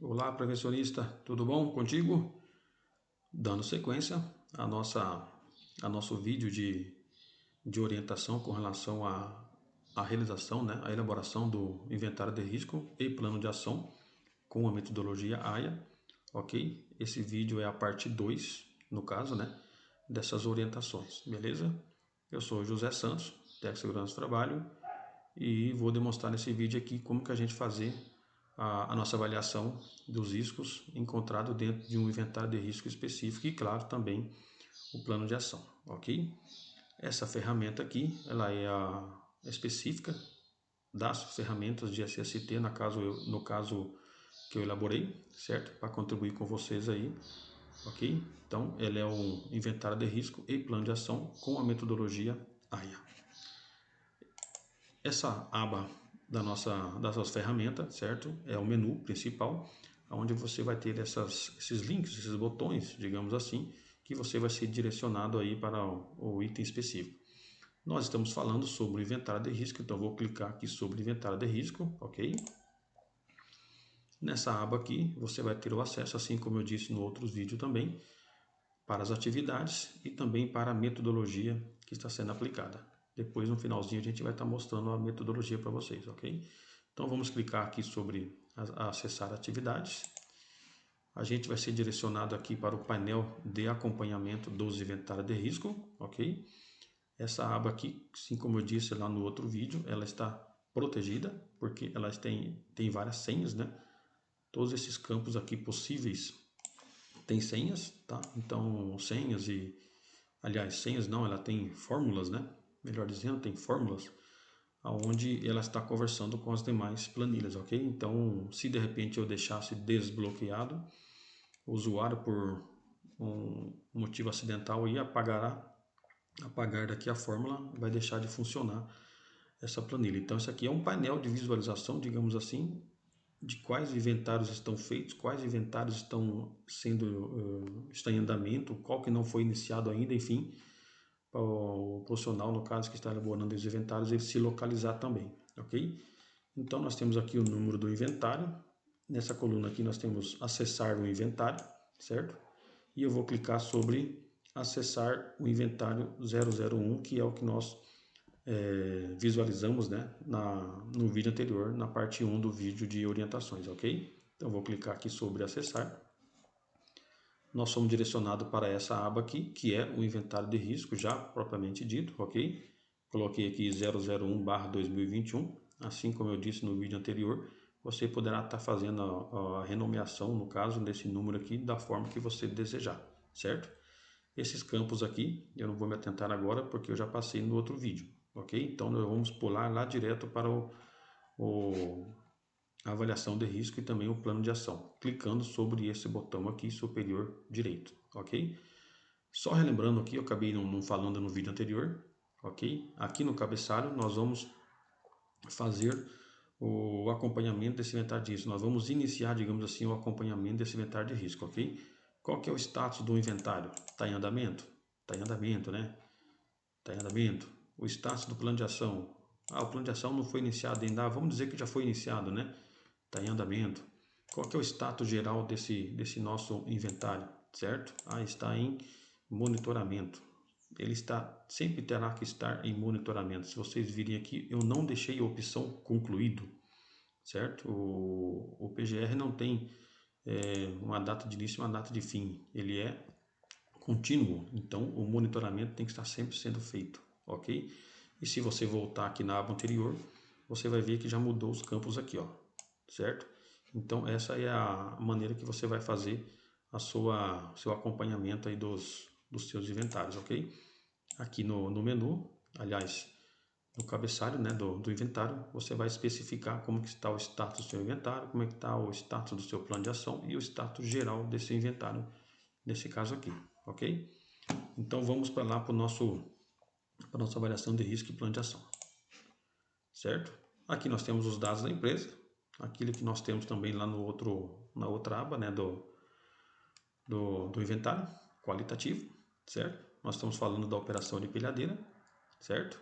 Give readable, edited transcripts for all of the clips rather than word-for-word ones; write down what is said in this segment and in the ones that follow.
Olá, prevencionista, tudo bom contigo? Dando sequência a nosso vídeo de orientação com relação à realização, né, a elaboração do inventário de risco e plano de ação com a metodologia AIA, ok? Esse vídeo é a parte 2, no caso, né, dessas orientações, beleza? Eu sou José Santos, técnico de segurança do trabalho, e vou demonstrar nesse vídeo aqui como que a gente fazer a nossa avaliação dos riscos encontrados dentro de um inventário de risco específico e, claro, também o plano de ação, ok? Essa ferramenta aqui, ela é a específica das ferramentas de SST, no caso que eu elaborei, certo? Para contribuir com vocês aí, ok? Então, ela é um inventário de risco e plano de ação com a metodologia AIA. Essa aba das nossas ferramentas, certo? É o menu principal, onde você vai ter esses links, esses botões, digamos assim, que você vai ser direcionado aí para o item específico. Nós estamos falando sobre o inventário de risco, então vou clicar aqui sobre inventário de risco, ok? Nessa aba aqui, você vai ter o acesso, assim como eu disse no outro vídeo também, para as atividades e também para a metodologia que está sendo aplicada. Depois, no finalzinho, a gente vai estar mostrando a metodologia para vocês, ok? Então, vamos clicar aqui sobre acessar atividades. A gente vai ser direcionado aqui para o painel de acompanhamento dos inventários de risco, ok? Essa aba aqui, assim como eu disse lá no outro vídeo, ela está protegida, porque elas têm várias senhas, né? Todos esses campos aqui possíveis têm senhas, tá? Então, senhas e... Aliás, senhas não, ela tem fórmulas, né? Melhor dizendo, tem fórmulas onde ela está conversando com as demais planilhas, ok? Então, se de repente eu deixasse desbloqueado, o usuário por um motivo acidental ia apagar daqui a fórmula, vai deixar de funcionar essa planilha. Então, isso aqui é um painel de visualização, digamos assim, de quais inventários estão feitos, quais inventários estão em andamento, qual que não foi iniciado ainda, enfim, para o profissional, no caso, que está elaborando os inventários, ele se localizar também, ok? Então, nós temos aqui o número do inventário. Nessa coluna aqui, nós temos acessar o inventário, certo? E eu vou clicar sobre acessar o inventário 001, que é o que nós visualizamos, né, no vídeo anterior, na parte 1 do vídeo de orientações, ok? Então, eu vou clicar aqui sobre acessar. Nós somos direcionados para essa aba aqui, que é o inventário de risco, já propriamente dito, ok? Coloquei aqui 001/2021, assim como eu disse no vídeo anterior, você poderá estar fazendo a renomeação, no caso, desse número aqui, da forma que você desejar, certo? Esses campos aqui, eu não vou me atentar agora, porque eu já passei no outro vídeo, ok? Então, nós vamos pular lá direto para a avaliação de risco e também o plano de ação, clicando sobre esse botão aqui superior direito, ok? Só relembrando aqui, eu acabei não falando no vídeo anterior, ok? Aqui no cabeçalho nós vamos fazer o acompanhamento desse inventário de risco. Nós vamos iniciar, digamos assim, o acompanhamento desse inventário de risco, ok? Qual que é o status do inventário? Está em andamento? Está em andamento, né? Está em andamento. O status do plano de ação? O plano de ação não foi iniciado ainda. Vamos dizer que já foi iniciado, né? Está em andamento. Qual que é o status geral desse nosso inventário, certo? Está em monitoramento. Ele sempre terá que estar em monitoramento. Se vocês virem aqui, eu não deixei a opção concluído, certo? O PGR não tem uma data de início e uma data de fim. Ele é contínuo, então o monitoramento tem que estar sempre sendo feito, ok? E se você voltar aqui na aba anterior, você vai ver que já mudou os campos aqui, ó, certo? Então essa é a maneira que você vai fazer seu acompanhamento aí dos seus inventários, ok? Aqui no menu, aliás, no cabeçalho, né, do inventário, você vai especificar como que está o status do seu inventário, como é que está o status do seu plano de ação e o status geral desse inventário, nesse caso aqui, ok? Então vamos para lá para a nossa avaliação de risco e plano de ação, certo? Aqui nós temos os dados da empresa, aquilo que nós temos também lá na outra aba, né, do inventário qualitativo, certo? Nós estamos falando da operação de empilhadeira, certo?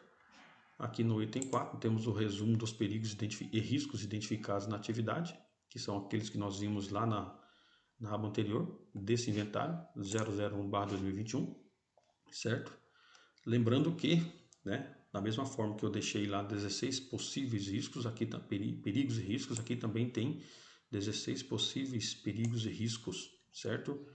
Aqui no item 4 temos o resumo dos perigos e riscos identificados na atividade, que são aqueles que nós vimos lá na aba anterior, desse inventário, 001/2021, certo? Lembrando que, né, da mesma forma que eu deixei lá 16 possíveis riscos, aqui perigos e riscos, aqui também tem 16 possíveis perigos e riscos, certo?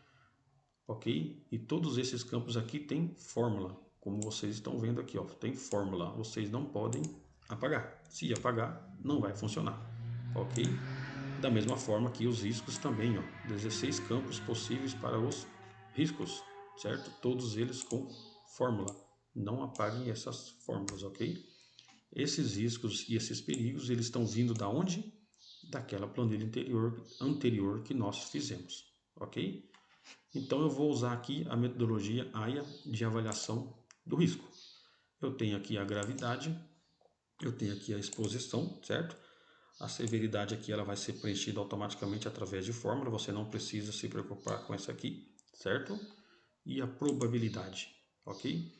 Ok? E todos esses campos aqui tem fórmula, como vocês estão vendo aqui, ó, tem fórmula. Vocês não podem apagar. Se apagar, não vai funcionar, ok? Da mesma forma que os riscos também, ó, 16 campos possíveis para os riscos, certo? Todos eles com fórmula. Não apaguem essas fórmulas, ok? Esses riscos e esses perigos, eles estão vindo da onde? Daquela planilha anterior que nós fizemos, ok? Então eu vou usar aqui a metodologia AIA de avaliação do risco. Eu tenho aqui a gravidade, eu tenho aqui a exposição, certo? A severidade aqui ela vai ser preenchida automaticamente através de fórmula, você não precisa se preocupar com essa aqui, certo? E a probabilidade, ok?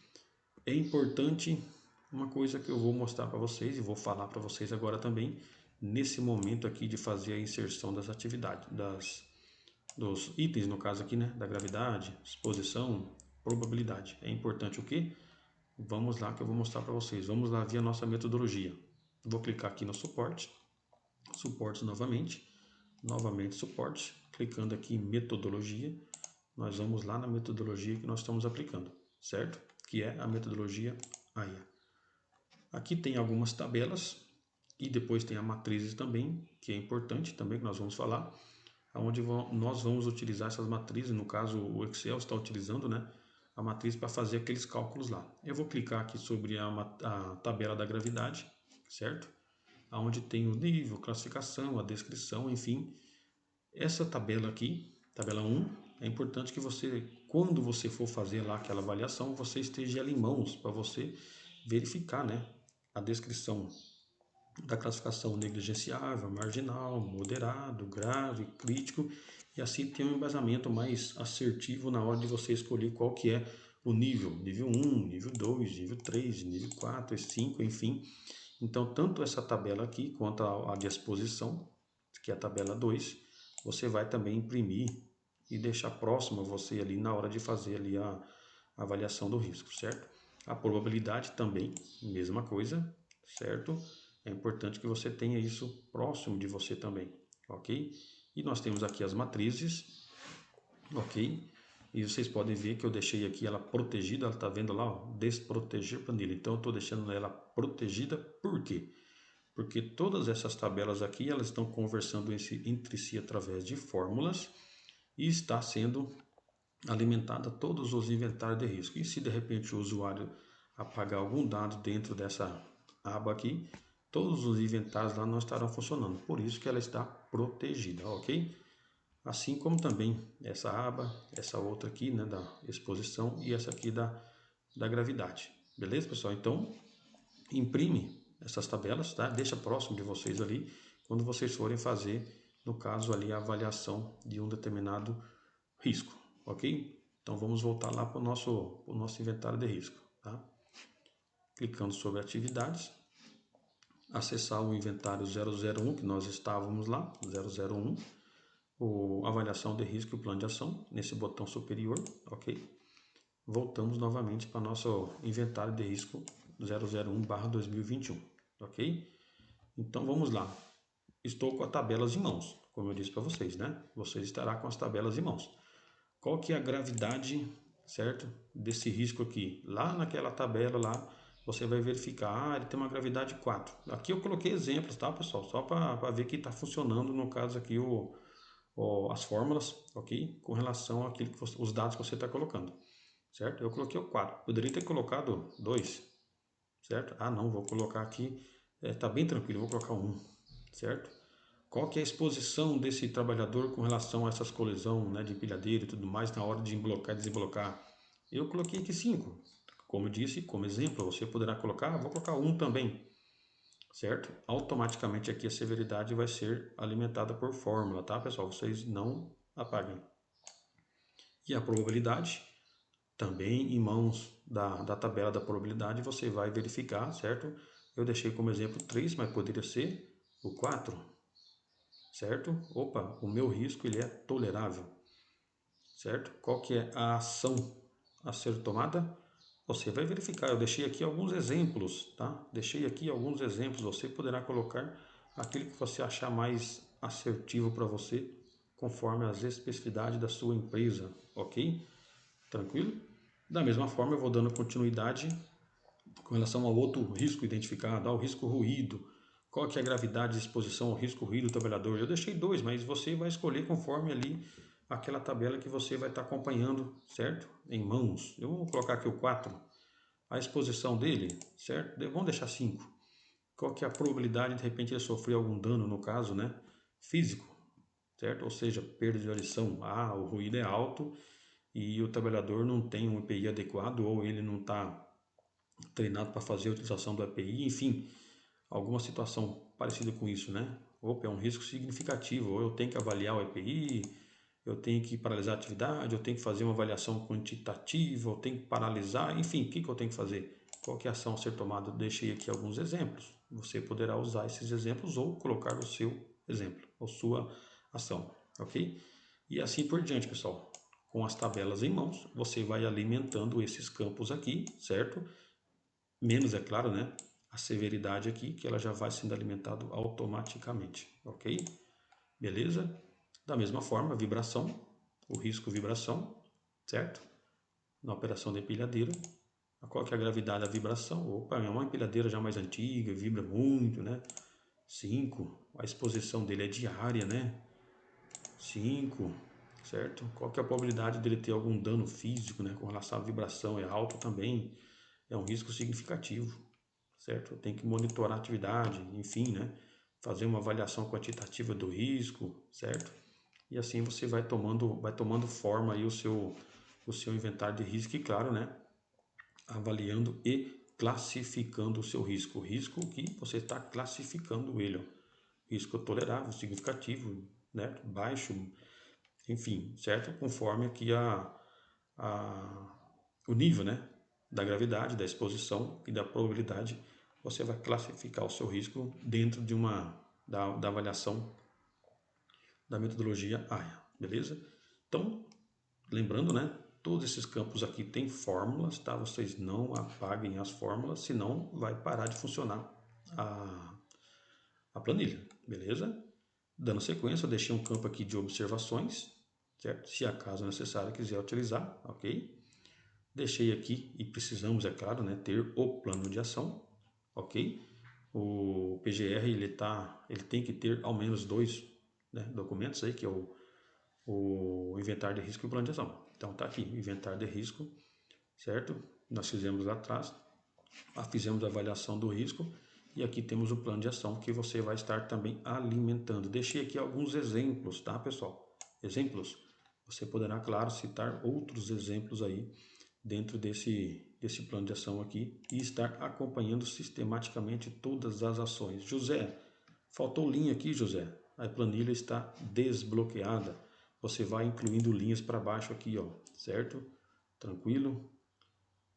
É importante uma coisa que eu vou mostrar para vocês e vou falar para vocês agora também, nesse momento aqui de fazer a inserção das atividades, dos itens, no caso aqui, né, da gravidade, exposição, probabilidade. É importante o quê? Vamos lá que eu vou mostrar para vocês. Vamos lá via nossa metodologia. Vou clicar aqui no suporte, suporte novamente suporte, clicando aqui em metodologia, nós vamos lá na metodologia que nós estamos aplicando, certo? Que é a metodologia AIA. Aqui tem algumas tabelas e depois tem a matrizes também, que é importante também que nós vamos falar, onde nós vamos utilizar essas matrizes, no caso o Excel está utilizando, né, a matriz para fazer aqueles cálculos lá. Eu vou clicar aqui sobre a tabela da gravidade, certo? Onde tem o nível, classificação, a descrição, enfim. Essa tabela aqui, tabela 1, é importante que você, quando você for fazer lá aquela avaliação, você esteja ela em mãos para você verificar, né, a descrição da classificação negligenciável, marginal, moderado, grave, crítico, e assim ter um embasamento mais assertivo na hora de você escolher qual que é o nível 1, nível 2, nível 3, nível 4, 5, enfim. Então, tanto essa tabela aqui quanto a de exposição, que é a tabela 2, você vai também imprimir e deixar próximo a você ali na hora de fazer ali a avaliação do risco, certo? A probabilidade também, mesma coisa, certo? É importante que você tenha isso próximo de você também, ok? E nós temos aqui as matrizes, ok? E vocês podem ver que eu deixei aqui ela protegida, ela está vendo lá, ó, desproteger planilha. Então eu estou deixando ela protegida, por quê? Porque todas essas tabelas aqui, elas estão conversando entre si através de fórmulas e está sendo alimentada todos os inventários de risco. E se de repente o usuário apagar algum dado dentro dessa aba aqui, todos os inventários lá não estarão funcionando. Por isso que ela está protegida, ok? Assim como também essa aba, essa outra aqui, né, da exposição e essa aqui da gravidade. Beleza, pessoal? Então, imprime essas tabelas, tá? Deixa próximo de vocês ali, quando vocês forem fazer, no caso ali, a avaliação de um determinado risco, ok? Então vamos voltar lá para o nosso inventário de risco, tá? Clicando sobre atividades, acessar o inventário 001, que nós estávamos lá, 001, avaliação de risco e o plano de ação, nesse botão superior, ok? Voltamos novamente para nosso inventário de risco 001/2021, ok? Então vamos lá. Estou com as tabelas em mãos, como eu disse para vocês, né? Você estará com as tabelas em mãos. Qual que é a gravidade, certo? Desse risco aqui? Lá naquela tabela lá, você vai verificar, ele tem uma gravidade 4. Aqui eu coloquei exemplos, tá, pessoal? Só para ver que está funcionando, no caso aqui, as fórmulas, ok? Com relação àquilo os dados que você está colocando, certo? Eu coloquei o 4. Poderia ter colocado 2, certo? Ah, não, vou colocar aqui, tá bem tranquilo, vou colocar 1, certo? Qual que é a exposição desse trabalhador com relação a essas colisão, né, de empilhadeira e tudo mais na hora de emblocar e desemblocar? Eu coloquei aqui 5. Como eu disse, como exemplo, você poderá colocar, vou colocar 1 também, certo? Automaticamente aqui a severidade vai ser alimentada por fórmula, tá, pessoal? Vocês não apaguem. E a probabilidade, também em mãos da tabela da probabilidade, você vai verificar, certo? Eu deixei como exemplo 3, mas poderia ser o 4, certo? Opa, o meu risco ele é tolerável, certo? Qual que é a ação a ser tomada? Você vai verificar, eu deixei aqui alguns exemplos, tá? Deixei aqui alguns exemplos, você poderá colocar aquilo que você achar mais assertivo para você, conforme as especificidades da sua empresa, ok? Tranquilo? Da mesma forma, eu vou dando continuidade com relação ao outro risco identificado, ao risco ruído. Qual que é a gravidade de exposição ao risco ruído do trabalhador? Eu deixei dois, mas você vai escolher conforme ali aquela tabela que você vai estar acompanhando, certo? Em mãos. Eu vou colocar aqui o 4. A exposição dele, certo? Vamos deixar 5. Qual que é a probabilidade de repente ele sofrer algum dano, no caso, né? Físico, certo? Ou seja, perda de audição. Ah, o ruído é alto e o trabalhador não tem um EPI adequado ou ele não está treinado para fazer a utilização do EPI, enfim, alguma situação parecida com isso, né? Opa, é um risco significativo, ou eu tenho que avaliar o EPI, eu tenho que paralisar a atividade, eu tenho que fazer uma avaliação quantitativa, eu tenho que paralisar, enfim, o que eu tenho que fazer? Qual que é a ação a ser tomada? Eu deixei aqui alguns exemplos. Você poderá usar esses exemplos ou colocar o seu exemplo, ou sua ação, ok? E assim por diante, pessoal. Com as tabelas em mãos, você vai alimentando esses campos aqui, certo? Menos, é claro, né? A severidade aqui, que ela já vai sendo alimentado automaticamente, ok? Beleza? Da mesma forma, vibração, o risco vibração, certo? Na operação da empilhadeira. Qual que é a gravidade da vibração? Opa, é uma empilhadeira já mais antiga, vibra muito, né? 5. A exposição dele é diária, né? 5, certo? Qual que é a probabilidade dele ter algum dano físico, né? Com relação à vibração, é alto também, é um risco significativo, certo? Tem que monitorar a atividade, enfim, né? Fazer uma avaliação quantitativa do risco, certo? E assim você vai tomando forma aí o seu inventário de risco e, claro, né? Avaliando e classificando o seu risco. O risco que você está classificando ele, ó. Risco tolerável, significativo, né? Baixo, enfim, certo? Conforme aqui a, o nível, né? Da gravidade, da exposição e da probabilidade, você vai classificar o seu risco dentro de da avaliação da metodologia AIA, beleza? Então, lembrando, né? Todos esses campos aqui têm fórmulas, tá? Vocês não apaguem as fórmulas, senão vai parar de funcionar a, a planilha, beleza? Dando sequência, eu deixei um campo aqui de observações, certo? Se acaso necessário quiser utilizar, ok? Deixei aqui, e precisamos, é claro, né, ter o plano de ação, ok? O PGR, ele tem que ter ao menos dois, né, documentos aí, que é o inventário de risco e o plano de ação. Então tá aqui, inventário de risco, certo? Nós fizemos lá atrás, fizemos a avaliação do risco e aqui temos o plano de ação que você vai estar também alimentando. Deixei aqui alguns exemplos, tá, pessoal? Exemplos. Você poderá, claro, citar outros exemplos aí dentro desse plano de ação aqui e estar acompanhando sistematicamente todas as ações. José, faltou linha aqui, José. A planilha está desbloqueada. Você vai incluindo linhas para baixo aqui, ó, certo? Tranquilo?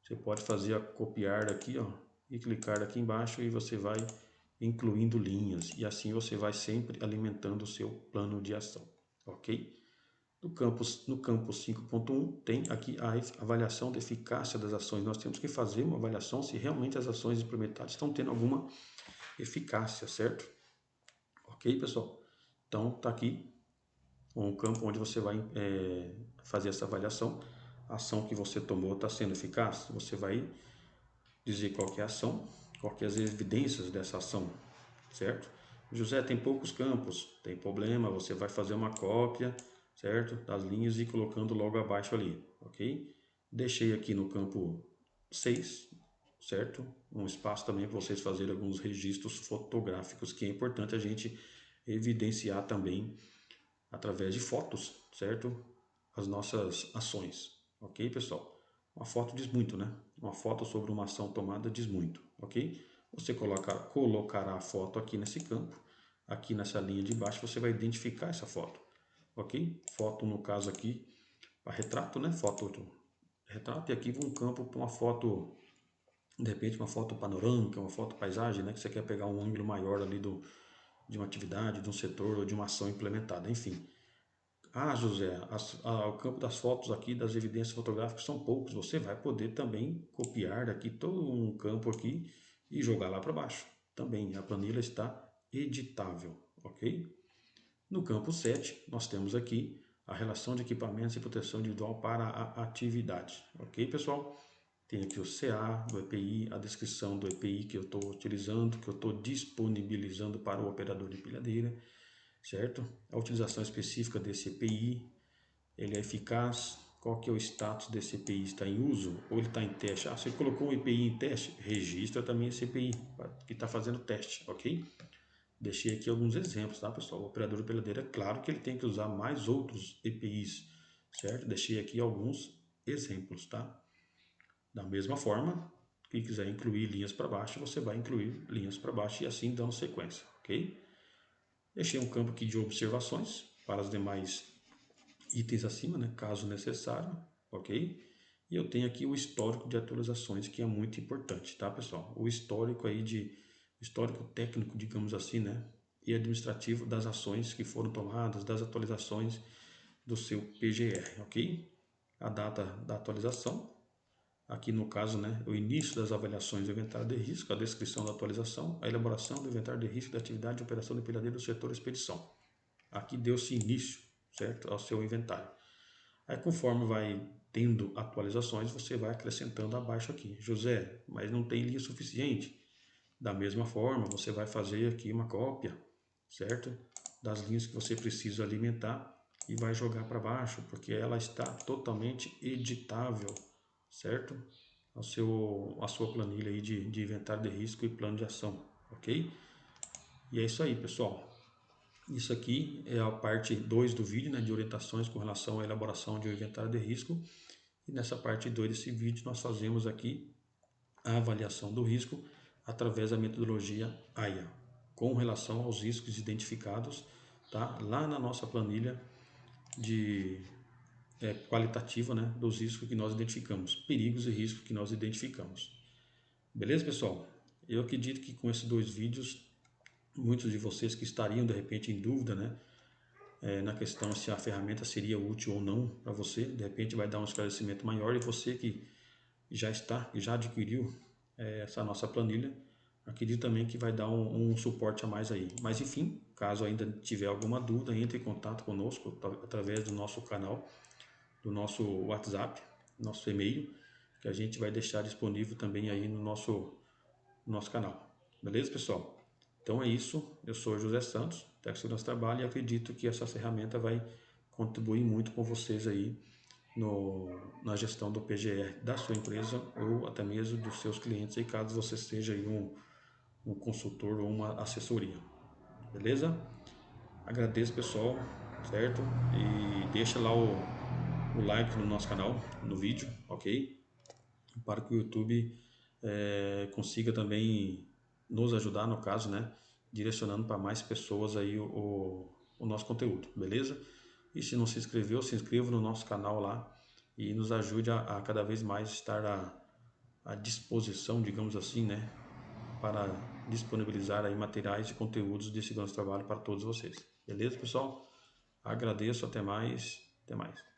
Você pode fazer a copiar aqui, ó, e clicar aqui embaixo e você vai incluindo linhas e assim você vai sempre alimentando o seu plano de ação, ok? No campo 5.1 tem aqui a avaliação da eficácia das ações. Nós temos que fazer uma avaliação se realmente as ações implementadas estão tendo alguma eficácia, certo? Ok, pessoal? Então, tá aqui um campo onde você vai fazer essa avaliação. A ação que você tomou está sendo eficaz? Você vai dizer qual que é a ação, qual que é as evidências dessa ação, certo? José, tem poucos campos, tem problema, você vai fazer uma cópia, certo? Das linhas e colocando logo abaixo ali, ok? Deixei aqui no campo 6, certo? Um espaço também para vocês fazerem alguns registros fotográficos, que é importante a gente evidenciar também através de fotos, certo? As nossas ações, ok, pessoal? Uma foto diz muito, né? Uma foto sobre uma ação tomada diz muito, ok? Você colocará a foto aqui nesse campo, aqui nessa linha de baixo você vai identificar essa foto, ok? Foto no caso aqui, para retrato, né? Foto retrato e aqui um campo para uma foto, de repente uma foto panorâmica, uma foto paisagem, né? Que você quer pegar um ângulo maior ali de uma atividade, de um setor ou de uma ação implementada, enfim. Ah, José, o campo das fotos aqui, das evidências fotográficas são poucos. Você vai poder também copiar daqui todo um campo aqui e jogar lá para baixo. Também a planilha está editável, ok? No campo 7, nós temos aqui a relação de equipamentos e proteção individual para a atividade, ok, pessoal? Tem aqui o CA do EPI, a descrição do EPI que eu estou utilizando, que eu estou disponibilizando para o operador de empilhadeira, certo? A utilização específica desse EPI, ele é eficaz, qual que é o status desse EPI? Está em uso ou ele está em teste? Ah, você colocou um EPI em teste? Registra também esse EPI que está fazendo teste, ok? Deixei aqui alguns exemplos, tá, pessoal? O operador de empilhadeira, é claro que ele tem que usar mais outros EPIs, certo? Deixei aqui alguns exemplos, tá? Da mesma forma, quem quiser incluir linhas para baixo, você vai incluir linhas para baixo e assim dando sequência, ok? Deixei um campo aqui de observações para os demais itens acima, né, caso necessário, ok? E eu tenho aqui o histórico de atualizações, que é muito importante, tá, pessoal? O histórico aí histórico técnico, digamos assim, né, e administrativo das ações que foram tomadas, das atualizações do seu PGR, ok? A data da atualização, aqui no caso, né, o início das avaliações do inventário de risco, a descrição da atualização, a elaboração do inventário de risco da atividade de operação de empilhadeira do setor expedição. Aqui deu-se início, certo, ao seu inventário. Aí conforme vai tendo atualizações, você vai acrescentando abaixo aqui. José, mas não tem linha suficiente. Da mesma forma, você vai fazer aqui uma cópia, certo, das linhas que você precisa alimentar e vai jogar para baixo, porque ela está totalmente editável, certo? A sua planilha aí de inventário de risco e plano de ação, ok? E é isso aí, pessoal. Isso aqui é a parte 2 do vídeo, né, de orientações com relação à elaboração de um inventário de risco. E nessa parte 2 desse vídeo nós fazemos aqui a avaliação do risco através da metodologia AIA, com relação aos riscos identificados, tá, lá na nossa planilha de qualitativa, né, dos riscos que nós identificamos, perigos e riscos que nós identificamos. Beleza, pessoal? Eu acredito que com esses 2 vídeos, muitos de vocês que estariam de repente em dúvida, né, na questão se a ferramenta seria útil ou não para você, de repente vai dar um esclarecimento maior, e você que já adquiriu essa nossa planilha, acredito também que vai dar um suporte a mais aí. Mas enfim, caso ainda tiver alguma dúvida, entre em contato conosco através do nosso canal, do nosso WhatsApp, nosso e-mail, que a gente vai deixar disponível também aí no nosso canal. Beleza, pessoal? Então é isso. Eu sou José Santos, Tec Segurança Trabalho, e acredito que essa ferramenta vai contribuir muito com vocês aí na gestão do PGR da sua empresa ou até mesmo dos seus clientes, aí, caso você seja aí um consultor ou uma assessoria. Beleza? Agradeço, pessoal, certo? E deixa lá o like no nosso canal, no vídeo, ok? Para que o YouTube consiga também nos ajudar, no caso, né? Direcionando para mais pessoas aí o nosso conteúdo, beleza? E se não se inscreveu, se inscreva no nosso canal lá e nos ajude a cada vez mais estar à disposição, digamos assim, né? Para disponibilizar aí materiais e conteúdos de segurança do trabalho para todos vocês. Beleza, pessoal? Agradeço, até mais. Até mais.